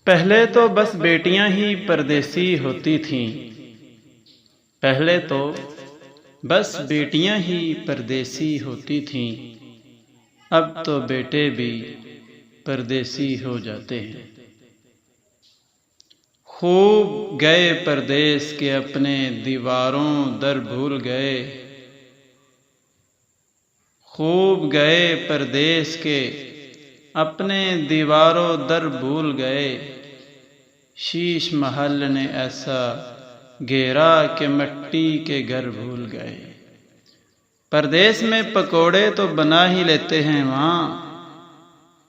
पहले तो बस बेटियां ही परदेसी होती थीं। पहले तो बस बेटियां ही परदेसी होती थीं। अब तो बेटे भी परदेसी हो जाते हैं। खूब गए परदेस के अपने दीवारों दर भूल गए। खूब गए परदेस के अपने दीवारों दर भूल गए। शीश महल ने ऐसा घेरा कि मिट्टी के घर भूल गए। परदेस में पकोड़े तो बना ही लेते हैं माँ।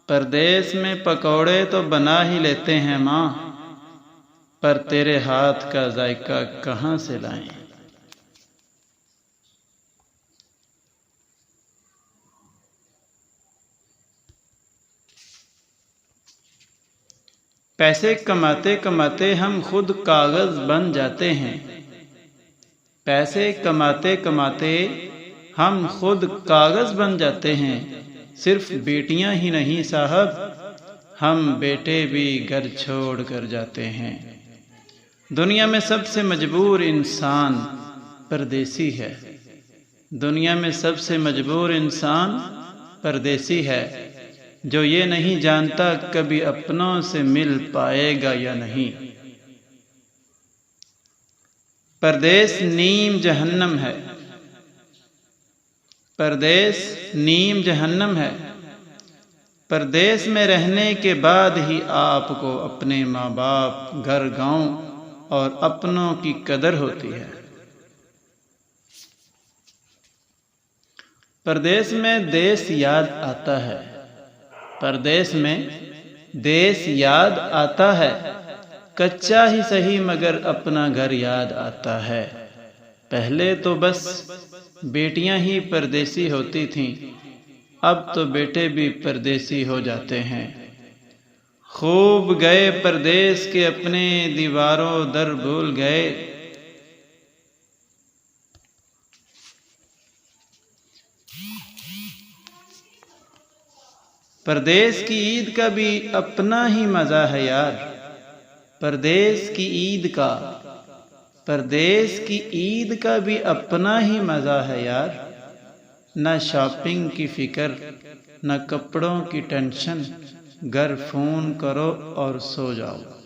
परदेस में पकोड़े तो बना ही लेते हैं माँ, पर तेरे हाथ का जायका कहाँ से लाएं। पैसे कमाते कमाते हम खुद कागज बन जाते हैं। पैसे कमाते कमाते हम खुद कागज बन जाते हैं। सिर्फ बेटियां ही नहीं साहब, हम बेटे भी घर छोड़ कर जाते हैं। दुनिया में सबसे मजबूर इंसान परदेसी है। दुनिया में सबसे मजबूर इंसान परदेसी है, जो ये नहीं जानता कभी अपनों से मिल पाएगा या नहीं। परदेस नीम जहन्नम है। परदेस नीम जहन्नम है। परदेस में रहने के बाद ही आपको अपने माँ बाप, घर गांव और अपनों की कदर होती है। परदेस में देश याद आता है। परदेस में देश याद आता है। कच्चा ही सही मगर अपना घर याद आता है। पहले तो बस बेटियां ही परदेसी होती थीं। अब तो बेटे भी परदेसी हो जाते हैं। खूब गए परदेस के अपने दीवारों दर भूल गए। परदेस की ईद का भी अपना ही मज़ा है यार। परदेस की ईद का भी अपना ही मज़ा है यार। न शॉपिंग की फिक्र, न कपड़ों की टेंशन, घर फोन करो और सो जाओ।